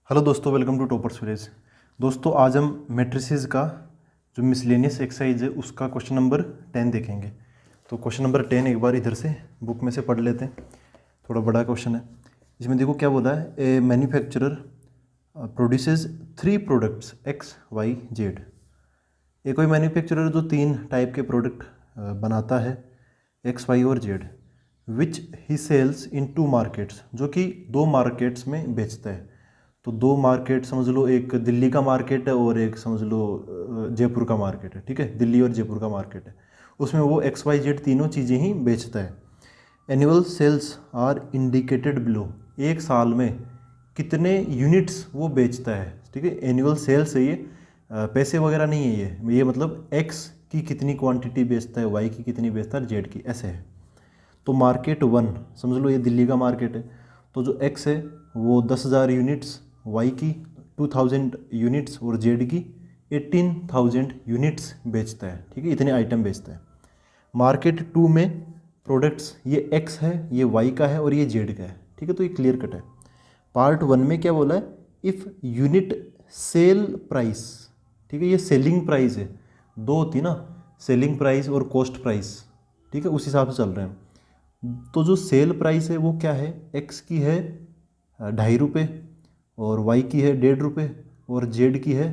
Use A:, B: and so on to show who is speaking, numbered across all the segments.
A: Hello दोस्तों, welcome to toppers village. दोस्तों आज हम मैट्रिसेस का जो मिसलेनियस एक्सरसाइज है उसका क्वेश्चन नंबर 10 देखेंगे। तो क्वेश्चन नंबर 10 एक बार इधर से बुक में से पढ़ लेते हैं। थोड़ा बड़ा क्वेश्चन है। इसमें देखो क्या बोला है, a manufacturer produces 3 products X Y Z. ये कोई मैन्युफैक्चरर जो 3 टाइप के प्रोडक्ट बनाता है एक्स वाई और जेड, विच ही सेल्स इन 2 मार्केट्स, जो कि 2 मार्केट्स में बेचता है। तो 2 मार्केट समझ लो, एक दिल्ली का मार्केट है और एक समझ लो जयपुर का मार्केट है। ठीक है, दिल्ली और जयपुर का मार्केट है, उसमें वो एक्स वाई जेड तीनों चीज़ें ही बेचता है। Annual sales are indicated below, एक साल में कितने यूनिट्स वो बेचता है। ठीक है, एनुअल सेल्स है ये, पैसे वगैरह नहीं है ये मतलब एक्स की कितनी क्वांटिटी बेचता है, वाई की कितनी बेचता है, जेड की, ऐसे है। तो मार्केट 1 समझ लो ये दिल्ली का मार्केट है, तो जो एक्स है वो 10,000 यूनिट्स, वाई की 2000 यूनिट्स और जेड की 18,000 यूनिट्स बेचता है। ठीक है, इतने आइटम बेचता है। मार्केट 2 में प्रोडक्ट्स, ये एक्स है, ये वाई का है और ये जेड का है। ठीक है, तो ये क्लियर कट है। पार्ट 1 में क्या बोला है, इफ़ यूनिट सेल प्राइस। ठीक है, ये सेलिंग प्राइस है, दो होती ना, सेलिंग प्राइस और कॉस्ट प्राइस। ठीक है, उस हिसाब से चल रहे हैं। तो जो सेल प्राइस है वो क्या है, एक्स की है 2.5 रुपये और वाई की है 1.5 रुपये और जेड की है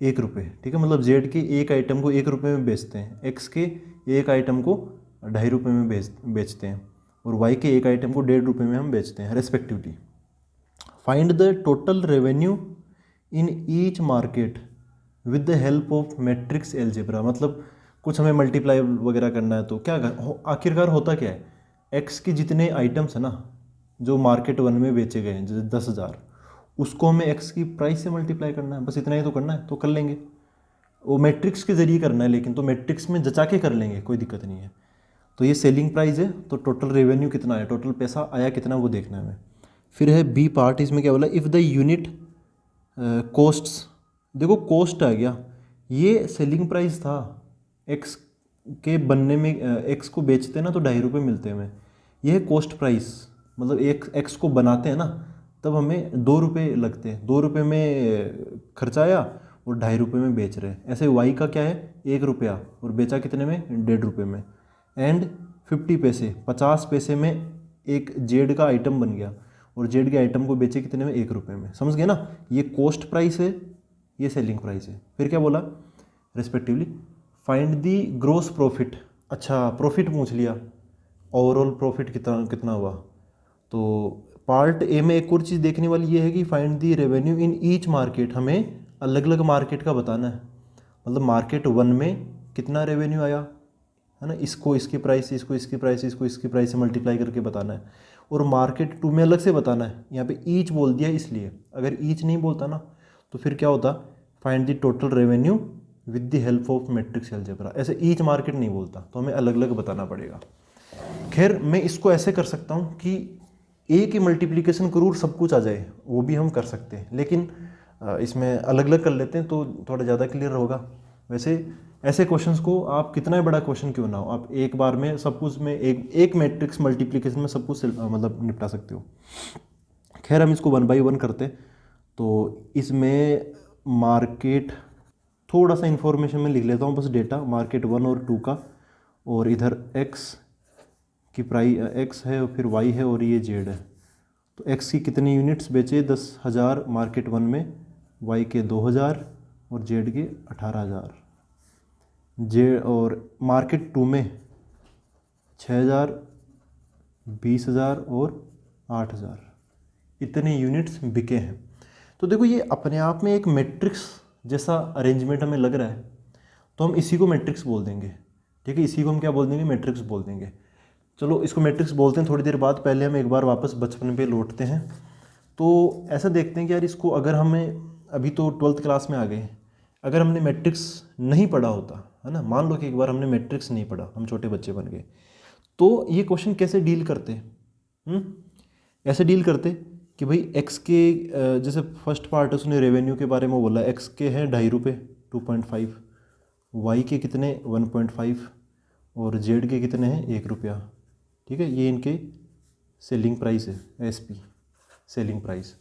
A: 1 रुपये। ठीक है, मतलब जेड के एक आइटम को 1 रुपये में बेचते हैं, एक्स के एक आइटम को 2.5 रुपये में बेचते हैं और वाई के एक आइटम को 1.5 रुपये में हम बेचते हैं respectively. Find the total revenue in each market with the help of matrix algebra. मतलब कुछ हमें मल्टीप्लाई वगैरह करना है, तो क्या आखिरकार होता क्या है, एक्स के जितने आइटम्स है ना जो मार्केट 1 में बेचे गए हैं, जैसे 10,000, उसको हमें एक्स की प्राइस से मल्टीप्लाई करना है, बस इतना ही तो करना है। तो कर लेंगे, वो मैट्रिक्स के जरिए करना है, लेकिन तो मैट्रिक्स में जचा के कर लेंगे, कोई दिक्कत नहीं है। तो ये सेलिंग प्राइस है, तो टोटल रेवेन्यू कितना है, टोटल पैसा आया कितना, वो देखना है हमें। फिर है बी पार्ट, इसमें क्या बोला, इफ़ द यूनिट कॉस्ट्स। देखो कॉस्ट आ गया, ये सेलिंग प्राइस था, एक्स के बनने में एक्स को बेचते ना तो 2.5 रुपये मिलते हैं हमें। यह है कॉस्ट प्राइस, मतलब एक एक्स को बनाते हैं ना तब हमें 2 रुपये लगते हैं, 2 रुपये में खर्चा आया और 2.5 रुपये में बेच रहे हैं। ऐसे वाई का क्या है, 1 रुपया और बेचा कितने में, 1.5 रुपये में। एंड 50 पैसे, 50 पैसे में एक जेड का आइटम बन गया और जेड के आइटम को बेचे कितने में, 1 रुपये में। समझ गए ना, ये कॉस्ट प्राइस है, ये सेलिंग प्राइस है। फिर क्या बोला, respectively find the gross profit. अच्छा, प्रॉफिट पूछ लिया, ओवरऑल प्रॉफिट कितना कितना हुआ। तो पार्ट ए में एक और चीज़ देखने वाली ये है कि find the revenue in each market, हमें अलग अलग मार्केट का बताना है। मतलब मार्केट 1 में कितना रेवेन्यू आया है ना, इसको इसकी प्राइस, इसको इसकी प्राइस, इसको इसकी प्राइस से मल्टीप्लाई करके बताना है। और मार्केट 2 में अलग से बताना है। यहाँ पे ईच बोल दिया इसलिए, अगर ईच नहीं बोलता ना तो फिर क्या होता, find the total revenue with the help of matrix algebra. ऐसे ईच मार्केट नहीं बोलता, तो हमें अलग अलग बताना पड़ेगा। खैर मैं इसको ऐसे कर सकता हूँ कि ए की मल्टीप्लिकेशन करूँ सब कुछ आ जाए, वो भी हम कर सकते हैं, लेकिन इसमें अलग अलग कर लेते हैं तो थोड़ा ज़्यादा क्लियर होगा। वैसे ऐसे क्वेश्चंस को आप कितना ही बड़ा क्वेश्चन क्यों ना हो, आप एक बार में सब कुछ में एक मैट्रिक्स मल्टीप्लिकेशन में सब कुछ मतलब निपटा सकते हो। खैर हम इसको 1 बाई 1 करते। तो इसमें मार्केट, थोड़ा सा इन्फॉर्मेशन में लिख लेता हूँ बस, डेटा मार्केट 1 और 2 का, और इधर एक्स की प्राइस, एक्स है और फिर वाई है और ये जेड है। तो एक्स की कितनी यूनिट्स बेचे, 10,000 मार्केट 1 में, वाई के 2,000 और जेड के 18,000। जे और मार्केट 2 में 6,000, 20,000 और 8,000, इतने यूनिट्स बिके हैं। तो देखो ये अपने आप में एक मैट्रिक्स जैसा अरेंजमेंट हमें लग रहा है, तो हम इसी को मैट्रिक्स बोल देंगे। ठीक है, इसी को हम क्या बोल देंगे, मैट्रिक्स बोल देंगे। चलो इसको मैट्रिक्स बोलते हैं थोड़ी देर बाद, पहले हम एक बार वापस बचपन पे लौटते हैं। तो ऐसा देखते हैं कि यार इसको अगर हमें, अभी तो 12th क्लास में आ गए, अगर हमने मैट्रिक्स नहीं पढ़ा होता है ना, मान लो कि एक बार हमने मैट्रिक्स नहीं पढ़ा, हम छोटे बच्चे बन गए, तो ये क्वेश्चन कैसे डील करते, ऐसे डील करते कि भाई एक्स के जैसे फर्स्ट पार्ट है उसने रेवेन्यू के बारे में बोला, एक्स के हैं 2.5 रुपये 2.5, वाई के कितने 1.5 और जेड के कितने हैं 1 रुपया। ठीक है, ये इनके सेलिंग प्राइस है, एसपी सेलिंग प्राइस।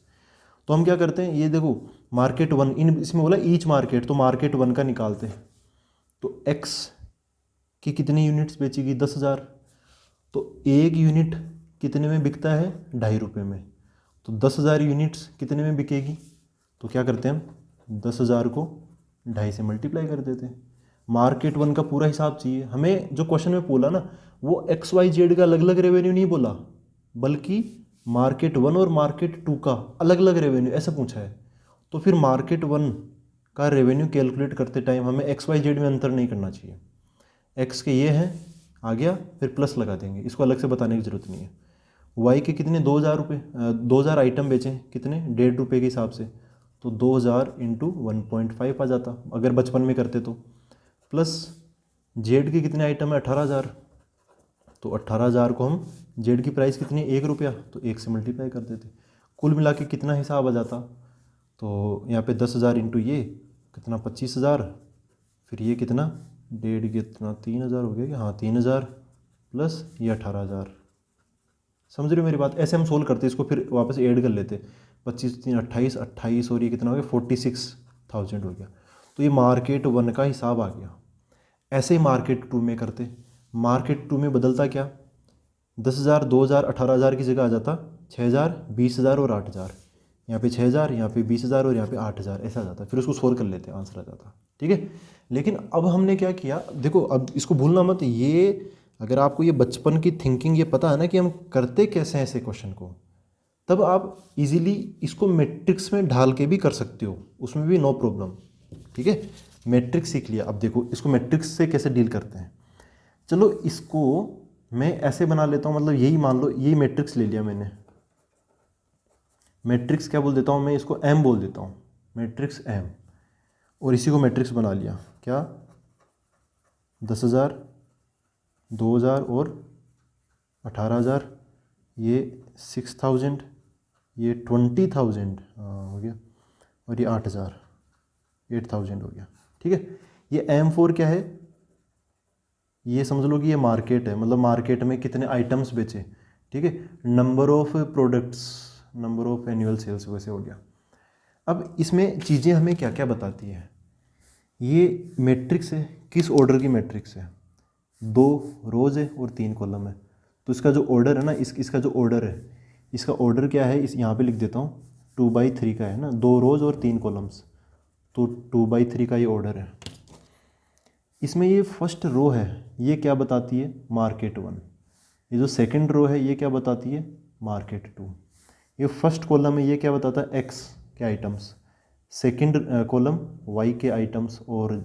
A: तो हम क्या करते हैं, ये देखो मार्केट वन, इन इसमें बोला ईच मार्केट, तो मार्केट वन का निकालते हैं। तो एक्स की कितनी यूनिट्स बेचेगी, 10,000। तो एक यूनिट कितने में बिकता है, 2.5 रुपये में। तो 10,000 यूनिट्स कितने में बिकेगी, तो क्या करते हैं हम 10,000 को 2.5 से मल्टीप्लाई कर देते हैं। मार्केट वन का पूरा हिसाब चाहिए हमें। जो क्वेश्चन में बोला ना, वो एक्स वाई जेड का अलग अलग रेवेन्यू नहीं बोला, बल्कि मार्केट वन और मार्केट टू का अलग अलग रेवेन्यू ऐसा पूछा है। तो फिर मार्केट वन का रेवेन्यू कैलकुलेट करते टाइम हमें एक्स वाई जेड में अंतर नहीं करना चाहिए। एक्स के ये हैं, आ गया, फिर प्लस लगा देंगे, इसको अलग से बताने की ज़रूरत नहीं है। वाई के कितने 2,000 रुपये, 2,000 आइटम बेचें, कितने 1.5 रुपये के हिसाब से, तो 2,000 इंटू 1.5 आ जाता अगर बचपन में करते तो। प्लस जेड के कितने आइटम है, 18,000, तो 18,000 को हम, जेड की प्राइस कितनी 1 रुपया, तो 1 से मल्टीप्लाई कर देते। कुल मिला के कितना हिसाब आ जाता, तो यहाँ पे 10,000 इंटू ये कितना 25,000, फिर ये कितना 1.5 कितना 3,000 हो गया क्या, हाँ 3,000 प्लस ये 18,000। समझ रहे हो मेरी बात, ऐसे हम सोल्व करते, इसको फिर वापस ऐड कर लेते, 25 3 28 28 और ये कितना हो गया 46,000 हो गया। तो ये मार्केट वन का हिसाब आ गया। ऐसे ही मार्केट टू में करते, मार्केट टू में बदलता क्या, 10,000 2,000 18,000 की जगह आ जाता 6,000 20,000 और 8,000। यहाँ पे 6,000, यहाँ पे 20,000 और यहाँ पे 8,000 ऐसा आ जाता, फिर उसको सोल्व कर लेते, आंसर आ जाता। ठीक है, लेकिन अब हमने क्या किया, देखो अब इसको भूलना मत, ये अगर आपको ये बचपन की थिंकिंग ये पता है ना कि हम करते कैसे हैं ऐसे क्वेश्चन को, तब आप इजीली इसको मैट्रिक्स में ढाल के भी कर सकते हो, उसमें भी नो प्रॉब्लम। ठीक है, मैट्रिक्स सीख लिया, अब देखो इसको मैट्रिक्स से कैसे डील करते हैं। चलो इसको मैं ऐसे बना लेता हूँ, मतलब यही मान लो, यही मैट्रिक्स ले लिया मैंने, मैट्रिक्स क्या बोल देता हूँ मैं, इसको एम बोल देता हूँ, मैट्रिक्स एम, और इसी को मैट्रिक्स बना लिया क्या, 10,000 2,000 और 18,000, ये 6,000, ये 20,000 हो गया, और ये 8,000 हो गया। ठीक है, ये M4 क्या है, ये समझ लो कि ये मार्केट है, मतलब मार्केट में कितने आइटम्स बेचे। ठीक है, number of products, number of annual sales वैसे हो गया। अब इसमें चीज़ें हमें क्या क्या बताती है, ये मैट्रिक्स है, किस ऑर्डर की मैट्रिक्स है, 2 रोज़ है और 3 कॉलम है। तो इसका जो ऑर्डर है ना, इसका जो ऑर्डर है, इसका ऑर्डर क्या है, इस यहाँ पे लिख देता हूँ, 2/3 का है ना, 2 रोज़ और 3 कॉलम्स, तो 2/3 का ये ऑर्डर है। इसमें ये फर्स्ट रो है, ये क्या बताती है, मार्केट वन। ये जो सेकंड रो है, ये क्या बताती है, मार्केट टू। ये फर्स्ट कॉलम है, ये क्या बताता है, एक्स के आइटम्स, सेकंड कॉलम वाई के आइटम्स, और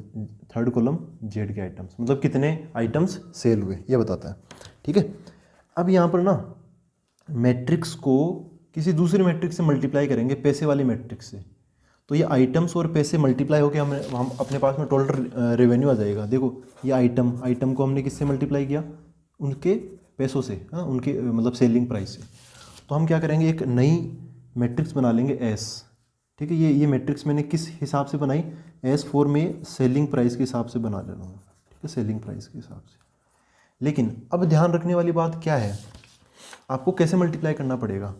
A: थर्ड कॉलम जेड के आइटम्स, मतलब कितने आइटम्स सेल हुए ये बताता है। ठीक है, अब यहाँ पर ना मैट्रिक्स को किसी दूसरी मैट्रिक्स से मल्टीप्लाई करेंगे, पैसे वाली मैट्रिक्स से, तो ये आइटम्स और पैसे मल्टीप्लाई होकर हम अपने पास में टोटल रेवेन्यू आ जाएगा। देखो ये आइटम को हमने किससे मल्टीप्लाई किया, उनके पैसों से, हाँ उनके मतलब सेलिंग प्राइस से। तो हम क्या करेंगे, एक नई मैट्रिक्स बना लेंगे एस। ठीक है, ये मैट्रिक्स मैंने किस हिसाब से बनाई, S4 में सेलिंग प्राइस के हिसाब से बना लेना हूँ। ठीक है, सेलिंग प्राइस के हिसाब से। लेकिन अब ध्यान रखने वाली बात क्या है, आपको कैसे मल्टीप्लाई करना पड़ेगा,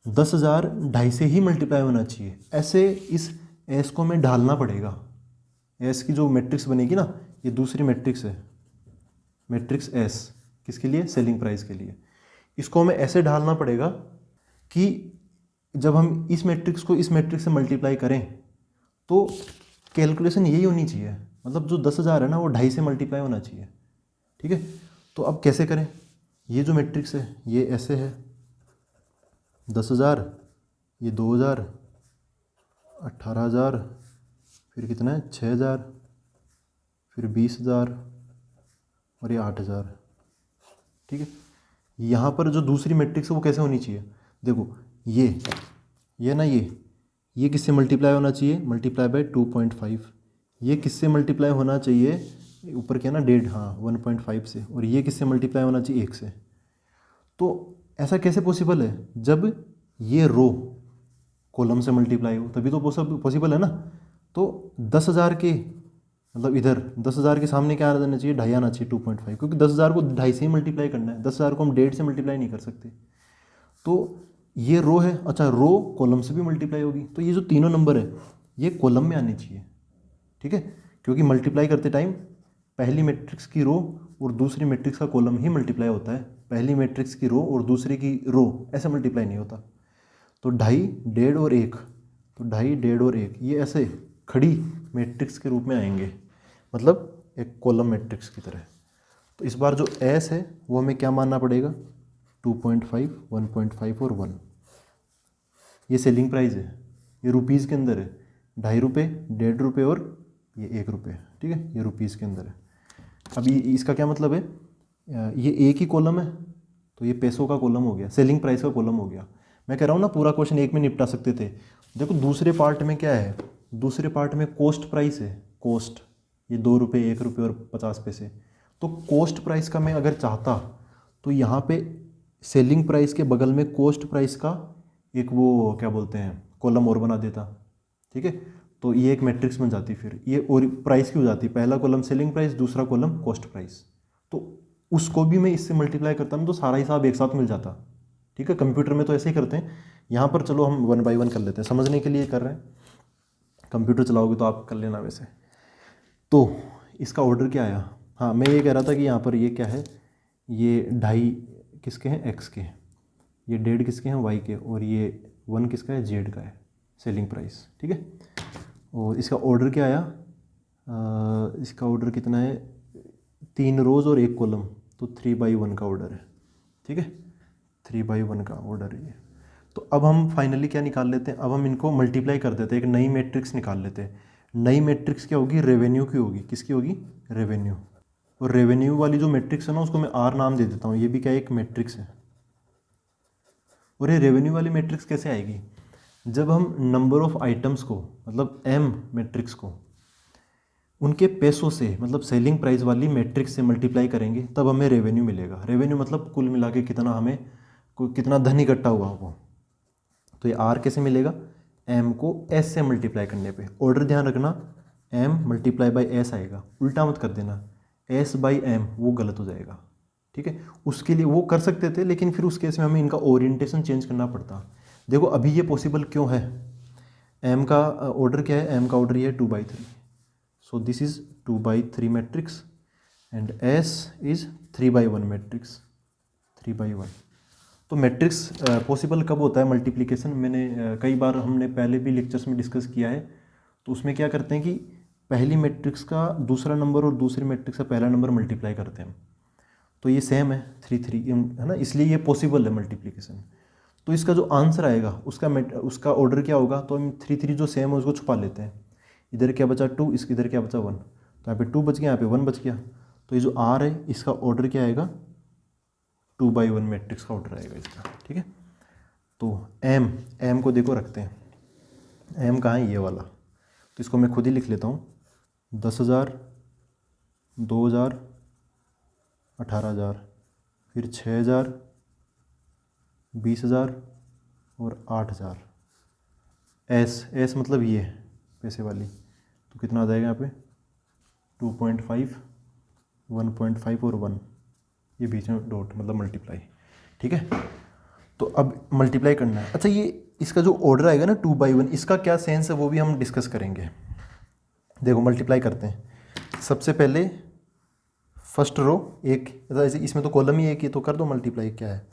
A: 10,000 2.5 से ही मल्टीप्लाई होना चाहिए, ऐसे इस एस को हमें ढालना पड़ेगा। एस की जो मैट्रिक्स बनेगी ना, ये दूसरी मैट्रिक्स है, मैट्रिक्स एस, किसके लिए, सेलिंग प्राइस के लिए। इसको हमें ऐसे ढालना पड़ेगा कि जब हम इस मैट्रिक्स को इस मैट्रिक्स से मल्टीप्लाई करें तो कैलकुलेशन यही होनी चाहिए, मतलब जो 10,000 है ना वो 2.5 से मल्टीप्लाई होना चाहिए। ठीक है, तो अब कैसे करें, ये जो मैट्रिक्स है ये ऐसे है, 10,000, ये 2,000, 18,000, फिर कितना है 6,000, फिर 20,000 और ये 8,000। ठीक है, यहाँ पर जो दूसरी मैट्रिक्स है वो कैसे होनी चाहिए, देखो ये ना, ये किससे मल्टीप्लाई होना चाहिए, मल्टीप्लाई बाय 2.5। ये किससे मल्टीप्लाई होना चाहिए, ऊपर क्या ना 1.5, हाँ 1.5 से, और ये किससे मल्टीप्लाई होना चाहिए 1 से। तो ऐसा कैसे पॉसिबल है, जब ये रो कॉलम से मल्टीप्लाई हो तभी तो पॉसिबल है ना। तो 10,000 के मतलब इधर 10,000 के सामने क्या आ जाना चाहिए, 2.5 आना चाहिए 2.5, क्योंकि 10,000 को 2.5 से ही मल्टीप्लाई करना है, 10,000 को हम 1.5 से मल्टीप्लाई नहीं कर सकते। तो ये रो है, अच्छा रो कॉलम से भी मल्टीप्लाई होगी, तो ये जो तीनों नंबर है ये कॉलम में आने चाहिए, ठीक है, क्योंकि मल्टीप्लाई करते टाइम पहली मैट्रिक्स की रो और दूसरी मैट्रिक्स का कॉलम ही मल्टीप्लाई होता है, पहली मैट्रिक्स की रो और दूसरी की रो ऐसे मल्टीप्लाई नहीं होता। तो 2.5, 1.5 और 1, तो 2.5, 1.5 और 1 ये ऐसे खड़ी मैट्रिक्स के रूप में आएंगे, मतलब एक कॉलम मैट्रिक्स की तरह। तो इस बार जो एस है वो हमें क्या मानना पड़ेगा, 2.5, 1.5 और 1। ये सेलिंग प्राइस है, ये रुपीज़ के अंदर है, 2.5 रुपये, 1.5 रुपये और ये 1 रुपये, ठीक है, ये रुपीज़ के अंदर है। अब ये इसका क्या मतलब है, ये एक ही कॉलम है तो ये पैसों का कॉलम हो गया, सेलिंग प्राइस का कॉलम हो गया। मैं कह रहा हूँ ना पूरा क्वेश्चन एक में निपटा सकते थे। देखो दूसरे पार्ट में क्या है, दूसरे पार्ट में कॉस्ट प्राइस है, कॉस्ट, ये 2 रुपये, 1 रुपये और 50 पैसे। तो कॉस्ट प्राइस का मैं अगर चाहता तो यहाँ पे सेलिंग प्राइस के बगल में कॉस्ट प्राइस का एक वो क्या बोलते हैं कॉलम और बना देता, ठीक है, तो ये एक मैट्रिक्स बन जाती, फिर ये और प्राइस की हो जाती, पहला कॉलम सेलिंग प्राइस, दूसरा कॉलम कॉस्ट प्राइस। तो उसको भी मैं इससे मल्टीप्लाई करता हूँ तो सारा हिसाब एक साथ मिल जाता, ठीक है। कंप्यूटर में तो ऐसे ही करते हैं, यहाँ पर चलो हम 1 बाय 1 कर लेते हैं, समझने के लिए कर रहे हैं, कंप्यूटर चलाओगे तो आप कर लेना वैसे। तो इसका ऑर्डर क्या आया, हाँ मैं ये कह रहा था कि यहाँ पर ये क्या है, ये 2.5 किसके हैं, एक्स के, ये 1.5 किसके हैं, वाई के, और ये 1 किसका है, जेड का है, सेलिंग प्राइस, ठीक है। और इसका ऑर्डर क्या आया, इसका ऑर्डर कितना है, 3 रोज़ और 1 कॉलम, तो 3/1 का ऑर्डर है, ठीक है, 3/1 का ऑर्डर है ये। तो अब हम फाइनली क्या निकाल लेते हैं, अब हम इनको मल्टीप्लाई कर देते हैं, एक नई मैट्रिक्स निकाल लेते हैं। नई मैट्रिक्स क्या होगी, रेवेन्यू की होगी, किसकी होगी, रेवेन्यू। और रेवेन्यू वाली जो मैट्रिक्स है ना उसको मैं आर नाम दे देता हूँ, ये भी क्या एक मैट्रिक्स है। और ये रेवेन्यू वाली मैट्रिक्स कैसे आएगी, जब हम नंबर ऑफ आइटम्स को, मतलब एम मैट्रिक्स को उनके पैसों से, मतलब सेलिंग प्राइस वाली मैट्रिक्स से मल्टीप्लाई करेंगे तब हमें रेवेन्यू मिलेगा। रेवेन्यू मतलब कुल मिला के कितना हमें, कितना धन इकट्ठा हुआ वो। तो ये आर कैसे मिलेगा, एम को एस से मल्टीप्लाई करने पे। ऑर्डर ध्यान रखना, एम मल्टीप्लाई बाई एस आएगा, उल्टा मत कर देना, एस बाई एम वो गलत हो जाएगा, ठीक है। उसके लिए वो कर सकते थे लेकिन फिर उस केस में हमें इनका ओरिएंटेशन चेंज करना पड़ता। देखो अभी ये पॉसिबल क्यों है, एम का ऑर्डर क्या है, एम का ऑर्डर ये है 2/3, so this is 2/3 matrix and S is 3/1 matrix, 3/1। तो मैट्रिक्स पॉसिबल कब होता है मल्टीप्लिकेशन, मैंने कई बार हमने पहले भी लेक्चर्स में डिस्कस किया है। तो उसमें क्या करते हैं कि पहली मैट्रिक्स का दूसरा नंबर और दूसरी मैट्रिक्स का पहला नंबर मल्टीप्लाई करते हैं, तो ये सेम है 3 है ना, इसलिए ये पॉसिबल है मल्टीप्लिकेशन। तो इसका जो आंसर आएगा उसका ऑर्डर क्या होगा, तो हम 3 जो सेम है उसको छुपा लेते हैं। इधर क्या बचा 2, इसके इधर क्या बचा 1, तो यहाँ पे 2 बच गया, यहाँ पे 1 बच गया। तो ये जो आर है इसका ऑर्डर क्या आएगा, 2/1 मैट्रिक्स का ऑर्डर आएगा इसका, ठीक है। तो एम को देखो रखते हैं, एम कहाँ है, ये वाला, तो इसको मैं खुद ही लिख लेता हूँ, 10,000, 2,000, 18,000, फिर 6,000, 20,000 और 8,000। एस मतलब ये पैसे वाली, तो कितना आ जाएगा यहाँ पे 2.5, 1.5 और 1, ये बीच में डॉट मतलब मल्टीप्लाई, ठीक है। तो अब मल्टीप्लाई करना है। अच्छा ये इसका जो ऑर्डर आएगा ना 2/1, इसका क्या सेंस है वो भी हम डिस्कस करेंगे। देखो मल्टीप्लाई करते हैं, सबसे पहले फर्स्ट रो एक, इसमें तो कॉलम ही एक ही, तो कर दो मल्टीप्लाई, क्या है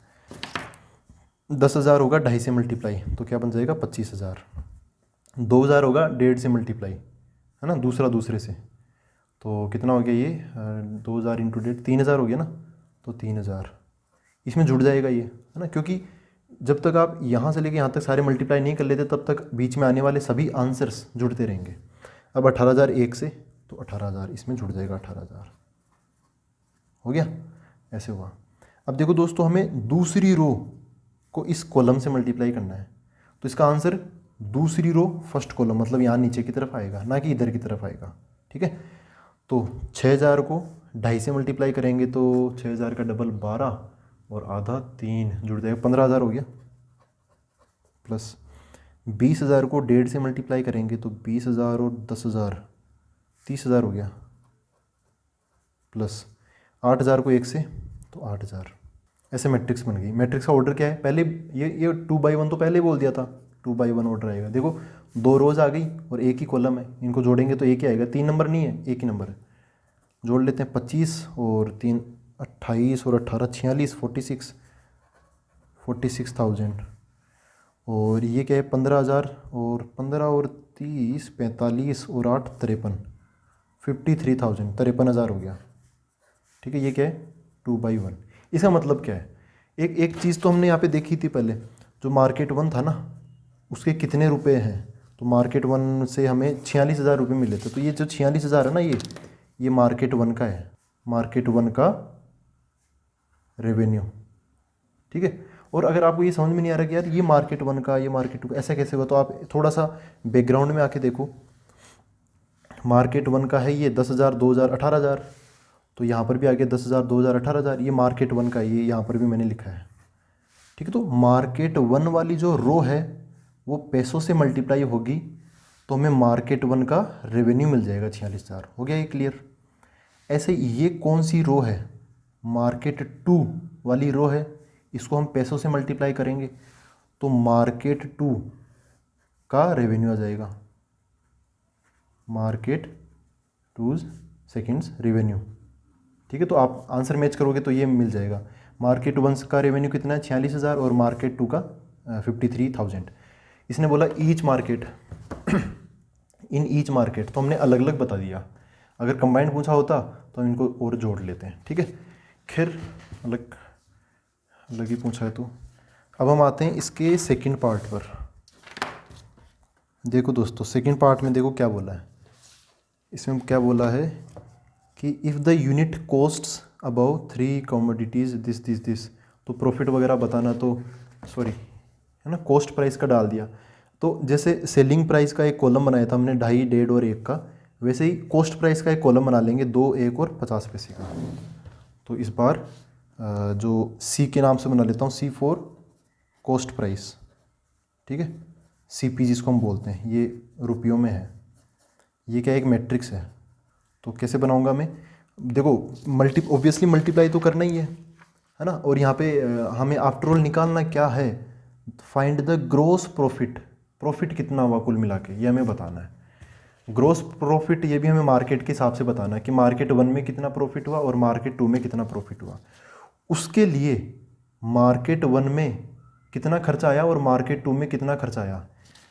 A: 10,000 होगा 2.5 से मल्टीप्लाई, तो क्या बन जाएगा 25,000। 2,000 होगा 1.5 से मल्टीप्लाई, है ना, दूसरा दूसरे से, तो कितना हो गया ये 2,000 इंटू 1.5, 3,000 हो गया ना, तो 3,000 इसमें जुड़ जाएगा ये, है ना, क्योंकि जब तक आप यहाँ से लेके यहाँ तक सारे मल्टीप्लाई नहीं कर लेते तब तक बीच में आने वाले सभी आंसर्स जुड़ते रहेंगे। अब 18,000 एक से, तो 18,000 इसमें जुड़ जाएगा, 18,000 हो गया, ऐसे हुआ। अब देखो दोस्तों हमें दूसरी रो को इस कॉलम से मल्टीप्लाई करना है, तो इसका आंसर दूसरी रो फर्स्ट कॉलम, मतलब यहाँ नीचे की तरफ आएगा ना कि इधर की तरफ आएगा, ठीक है। तो 6,000 को 2.5 से मल्टीप्लाई करेंगे तो 6,000 का डबल 12 और आधा 3 जुड़ जाएगा, 15,000 हो गया। प्लस 20,000 को 1.5 से मल्टीप्लाई करेंगे तो 20,000 और 10,000 30,000 हो गया। प्लस 8,000 को 1 से, तो 8,000। ऐसे मैट्रिक्स बन गई। मैट्रिक्स का ऑर्डर क्या है, पहले ये 2x1 तो पहले ही बोल दिया था, 2x1 ऑर्डर आएगा। देखो 2 रोज आ गई और एक ही कॉलम है, इनको जोड़ेंगे तो एक ही आएगा, 3 नंबर नहीं है, एक ही नंबर है। जोड़ लेते हैं 25 और 3 28 और 18 46 46,000। और ये क्या है 15,000 और 15 और 30 45 और 8 53 53,000, 53,000 हो गया। ठीक है, ये क्या है 2x1। इसका मतलब क्या है, एक चीज़ तो हमने यहाँ पे देखी थी पहले, जो मार्केट 1 था ना उसके कितने रुपए हैं। तो मार्केट 1 से हमें 46,000 रुपये मिले थे। तो ये जो 46,000 है ना, ये मार्केट 1 का है, मार्केट 1 का रेवेन्यू। ठीक है। और अगर आपको ये समझ में नहीं आ रहा कि यार ये मार्केट 1 का, ये मार्केट 2 का ऐसा कैसे हुआ, तो आप थोड़ा सा बैकग्राउंड में आके देखो। मार्केट 1 का है ये 10,000 2,000 18,000, तो यहाँ पर भी आ गया 10,000 2,000 18,000, ये मार्केट 1 का, ये यहाँ पर भी मैंने लिखा है। ठीक है, तो मार्केट 1 वाली जो रो है वो पैसों से मल्टीप्लाई होगी, तो हमें मार्केट 1 का रेवेन्यू मिल जाएगा 46,000। हो गया ये क्लियर। ऐसे ये कौन सी रो है, मार्केट 2 वाली रो है, इसको हम पैसों से मल्टीप्लाई करेंगे तो मार्केट 2 का रेवेन्यू आ जाएगा, मार्केट 2 सेकेंड्स रेवेन्यू। ठीक है, तो आप आंसर मैच करोगे तो ये मिल जाएगा। मार्केट 1 का रेवेन्यू कितना है 46,000 और मार्केट 2 का 53,000। इसने बोला each market in each market, तो हमने अलग अलग बता दिया। अगर कंबाइंड पूछा होता तो हम इनको और जोड़ लेते हैं। ठीक है, खैर अलग अलग ही पूछा है तो अब हम आते हैं इसके सेकंड पार्ट पर। देखो दोस्तों, सेकंड पार्ट में देखो क्या बोला है। इसमें क्या बोला है कि if the unit costs above 3 commodities this, तो प्रॉफिट वगैरह बताना, तो सॉरी है ना, कॉस्ट प्राइस का डाल दिया। तो जैसे सेलिंग प्राइस का एक कॉलम बनाया था हमने 2.5 1.5 और 1 का, वैसे ही कॉस्ट प्राइस का एक कॉलम बना लेंगे 2 1 और 50 पैसे का। तो इस बार जो सी के नाम से बना लेता हूँ, C4 कॉस्ट प्राइस। ठीक है, CP जिसको हम बोलते हैं, ये रुपयों में है। ये क्या एक मैट्रिक्स है, तो कैसे बनाऊंगा मैं, देखो ऑब्वियसली मल्टीप्लाई तो करना ही है ना। और यहाँ पे हमें आफ्टर ऑल निकालना क्या है, find the gross profit, profit कितना हुआ कुल मिला के, ये हमें बताना है। ग्रोस प्रॉफिट ये भी हमें मार्केट के हिसाब से बताना है कि मार्केट 1 में कितना प्रॉफिट हुआ और मार्केट 2 में कितना प्रॉफिट हुआ। उसके लिए मार्केट 1 में कितना खर्चा आया और मार्केट 2 में कितना खर्चा आया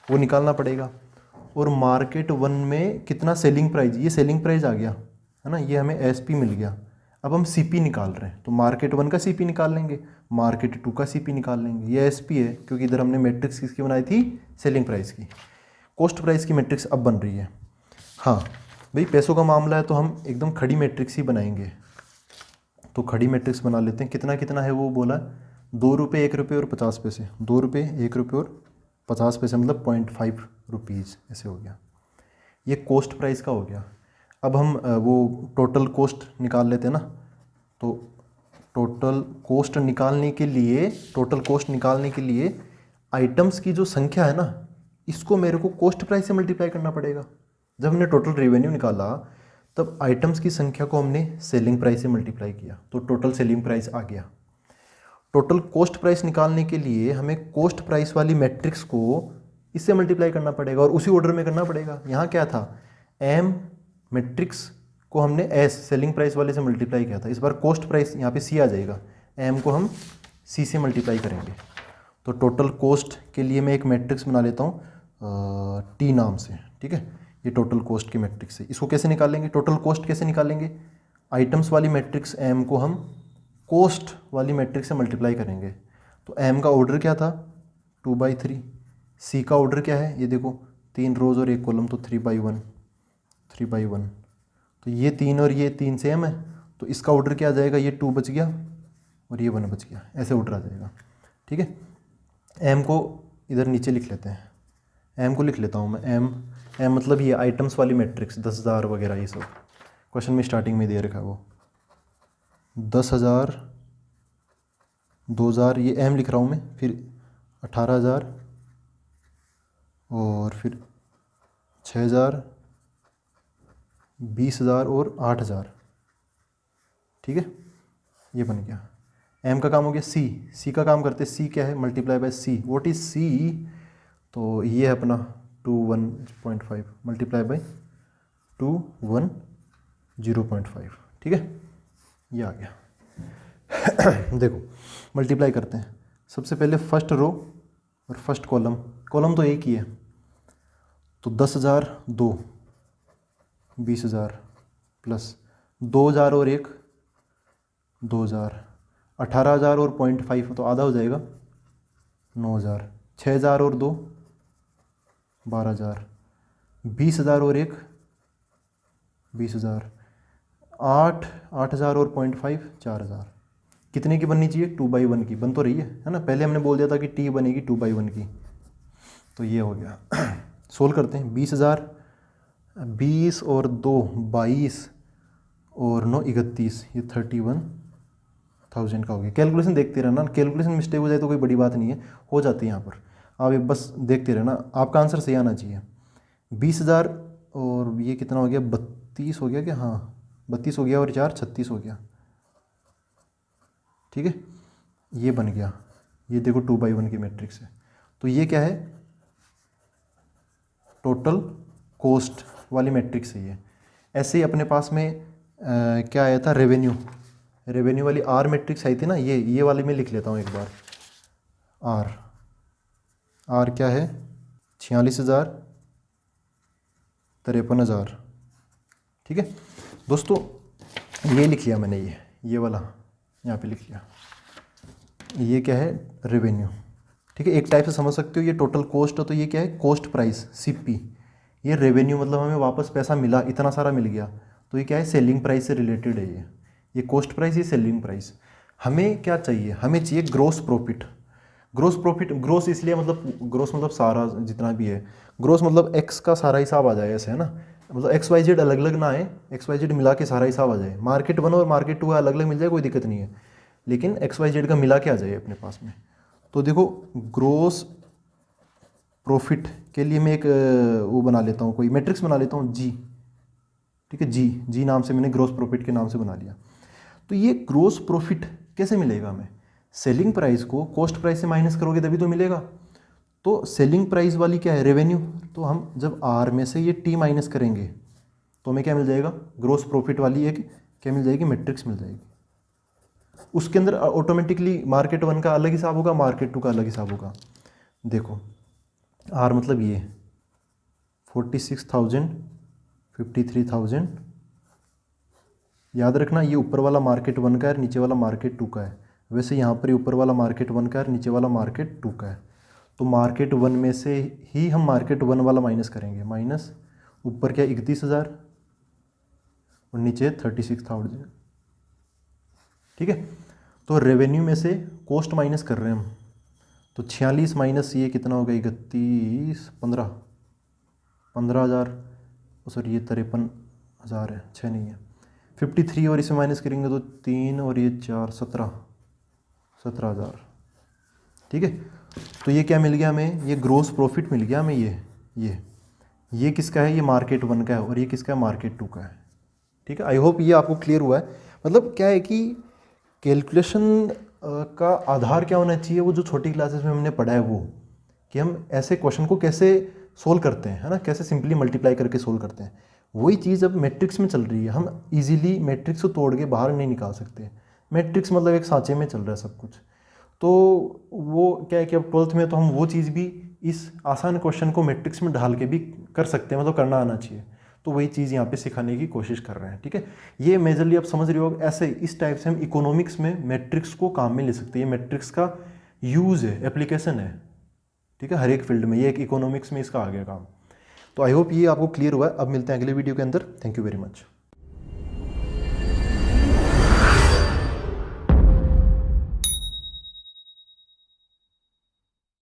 A: वो निकालना पड़ेगा। और मार्केट 1 में कितना सेलिंग प्राइस, ये सेलिंग प्राइस आ गया है ना, ये हमें SP मिल गया। अब हम CP निकाल रहे हैं, तो मार्केट 1 का CP निकाल लेंगे, मार्केट 2 का CP निकाल लेंगे। ये SP है क्योंकि इधर हमने मैट्रिक्स किसकी बनाई थी, सेलिंग प्राइस की। कॉस्ट प्राइस की मैट्रिक्स अब बन रही है। हाँ भाई, पैसों का मामला है तो हम एकदम खड़ी मैट्रिक्स ही बनाएंगे। तो खड़ी मैट्रिक्स बना लेते हैं। कितना कितना है वो बोला, 2 रुपये 1 रुपये और 50 पैसे, 2 रुपये 1 रुपये और 50 पैसे, मतलब 0.5 रुपीज़ ऐसे हो गया। ये कॉस्ट प्राइस का हो गया। अब हम वो टोटल कॉस्ट निकाल लेते हैं ना। तो टोटल कॉस्ट निकालने के लिए आइटम्स की जो संख्या है ना, इसको मेरे को कॉस्ट प्राइस से मल्टीप्लाई करना पड़ेगा। जब हमने टोटल रेवेन्यू निकाला तब आइटम्स की संख्या को हमने सेलिंग प्राइस से मल्टीप्लाई किया, तो टोटल सेलिंग प्राइस आ गया। टोटल कॉस्ट प्राइस निकालने के लिए हमें कॉस्ट प्राइस वाली मैट्रिक्स को इससे मल्टीप्लाई करना पड़ेगा और उसी ऑर्डर में करना पड़ेगा। यहाँ क्या था, M मैट्रिक्स को हमने S सेलिंग प्राइस वाले से मल्टीप्लाई किया था। इस बार कॉस्ट प्राइस यहाँ पे C आ जाएगा, M को हम C से मल्टीप्लाई करेंगे। तो टोटल कॉस्ट के लिए मैं एक मैट्रिक्स बना लेता हूँ T नाम से। ठीक है, ये टोटल कॉस्ट की मैट्रिक्स है। इसको कैसे निकालेंगे, टोटल कॉस्ट कैसे निकालेंगे, आइटम्स वाली मैट्रिक्स M को हम कॉस्ट वाली मैट्रिक्स से मल्टीप्लाई करेंगे। तो M का ऑर्डर क्या था 2/3, C का ऑर्डर क्या है, ये देखो 3 रोज और 1 कॉलम, तो 3/1। तो ये 3 और ये 3 सेम है, तो इसका ऑर्डर क्या आ जाएगा, ये 2 बच गया और ये 1 बच गया, ऐसे ऑर्डर आ जाएगा। ठीक है, M को इधर नीचे लिख लेते हैं, M को लिख लेता हूँ मैं। M मतलब ये आइटम्स वाली मैट्रिक्स 10,000 वगैरह ये सब क्वेश्चन में स्टार्टिंग में दे रखा है, वो 10,000 2,000 ये M लिख रहा हूँ मैं, फिर 18,000 और फिर 6,000 20,000 और 8,000। ठीक है, ये बन गया। एम का काम हो गया, सी का काम करते, सी क्या है, multiply by C. What is C? तो ये है अपना 21.5 मल्टीप्लाई बाय 0.5, ठीक है, ये आ गया। देखो मल्टीप्लाई करते हैं, सबसे पहले फर्स्ट रो और फर्स्ट कॉलम, कॉलम तो एक ही है, तो 10,000 2 20,000 प्लस 2,000 और 1 2,000, 18,000 और 0.5 तो आधा हो जाएगा 9,000, 6,000 और 2 12,000, 20,000 और 1 20,000, 8,000 और 0.5 4,000। कितने की बननी चाहिए? 2/1 की। बन तो रही है ना, पहले हमने बोल दिया था कि टी बनेगी 2/1 की, तो ये हो गया। सोल्व करते हैं, 20,000 20 और 2 22 और 9 31, ये 31,000 का हो गया। कैलकुलेशन देखते रहना, कैलकुलेशन मिस्टेक हो जाए तो कोई बड़ी बात नहीं है, हो जाती है यहाँ पर, आप एक बस देखते रहना, आपका आंसर सही आना चाहिए। 20,000 और ये कितना हो गया, 32 हो गया क्या? हाँ 32 हो गया, और 4 36 हो गया, ठीक है, ये बन गया। ये देखो 2/1 की मैट्रिक्स है, तो ये क्या है, टोटल कॉस्ट वाली मैट्रिक्स है ये। ऐसे ही अपने पास में क्या आया था, रेवेन्यू वाली आर मैट्रिक्स आई थी ना, ये वाली मैं लिख लेता हूँ एक बार। आर क्या है, 46,000 53,000, ठीक है दोस्तों, ये लिख लिया मैंने, ये वाला यहाँ पे लिख लिया। ये क्या है, रेवेन्यू, ठीक है, एक टाइप से समझ सकते हो, ये टोटल कॉस्ट है, तो ये क्या है, कॉस्ट प्राइस सीपी। ये रेवेन्यू मतलब हमें वापस पैसा मिला, इतना सारा मिल गया, तो ये क्या है, सेलिंग प्राइस से रिलेटेड है ये कॉस्ट प्राइस, ये सेलिंग प्राइस। हमें क्या चाहिए, हमें चाहिए ग्रोस प्रॉफिट। ग्रोस इसलिए मतलब, ग्रोस मतलब सारा जितना भी है, ग्रोस मतलब एक्स का सारा हिसाब आ जाए, ऐसे है ना, मतलब XYZ अलग अलग ना आए, XYZ मिला के सारा हिसाब आ जाए। मार्केट 1 और मार्केट 2 अलग अलग मिल जाए, कोई दिक्कत नहीं है, लेकिन XYZ का मिला के आ जाए अपने पास में। तो देखो ग्रोस प्रॉफिट के लिए मैं एक वो बना लेता हूँ, कोई मैट्रिक्स बना लेता हूँ, जी, ठीक है, जी नाम से मैंने ग्रोस प्रॉफिट के नाम से बना लिया। तो ये ग्रोस प्रॉफिट कैसे मिलेगा हमें, सेलिंग प्राइस को कॉस्ट प्राइस से माइनस करोगे तभी तो मिलेगा। तो सेलिंग प्राइस वाली क्या है, रेवेन्यू, तो हम जब आर में से ये टी माइनस करेंगे तो हमें क्या मिल जाएगा, ग्रोस प्रॉफिट वाली एक क्या मिल जाएगी, मैट्रिक्स मिल जाएगी। उसके अंदर ऑटोमेटिकली मार्केट 1 का अलग हिसाब होगा, मार्केट 2 का अलग हिसाब होगा। देखो आर मतलब ये 46,000 53,000, याद रखना ये ऊपर वाला मार्केट 1 का है, नीचे वाला मार्केट 2 का है। वैसे यहाँ पर ऊपर वाला मार्केट 1 का है, नीचे वाला मार्केट 2 का है, तो मार्केट 1 में से ही हम मार्केट 1 वाला माइनस करेंगे, माइनस ऊपर क्या 31,000 और नीचे 36,000, ठीक है। तो रेवेन्यू में से कॉस्ट माइनस कर रहे हैं हम, तो 46 माइनस ये कितना हो गया, 31 15,000, सॉरी ये 53,000 है, 6 नहीं है, 53 और इसमें माइनस करेंगे तो 3 और ये 4 17,000, ठीक है। तो ये क्या मिल गया हमें, ये ग्रोस प्रॉफिट मिल गया हमें, ये किसका है, ये मार्केट 1 का है, और ये किसका है, मार्केट 2 का है, ठीक है। आई होप ये आपको क्लियर हुआ है। मतलब क्या है कि कैलकुलेशन का आधार क्या होना चाहिए, वो जो छोटी क्लासेस में हमने पढ़ा है वो, कि हम ऐसे क्वेश्चन को कैसे सोल्व करते हैं, है ना, कैसे सिंपली मल्टीप्लाई करके सोल्व करते हैं। वही चीज़ अब मैट्रिक्स में चल रही है, हम इजीली मैट्रिक्स को तोड़ के बाहर नहीं निकाल सकते। मैट्रिक्स मतलब एक सांचे में चल रहा है सब कुछ, तो वो क्या है कि अब 12th में तो हम वो चीज़ भी इस आसान क्वेश्चन को मैट्रिक्स में ढाल के भी कर सकते हैं, मतलब करना आना चाहिए। तो वही चीज़ यहाँ पे सिखाने की कोशिश कर रहे हैं, ठीक है। ये मेजरली आप समझ रहे हो, ऐसे इस टाइप से हम इकोनॉमिक्स में मैट्रिक्स को काम में ले सकते हैं। ये मैट्रिक्स का यूज़ है, एप्लीकेशन है, ठीक है, हर एक फील्ड में। ये एक इकोनॉमिक्स में इसका आ गया काम। तो आई होप ये आपको क्लियर हुआ है। अब मिलते हैं अगले वीडियो के अंदर। Thank you very much.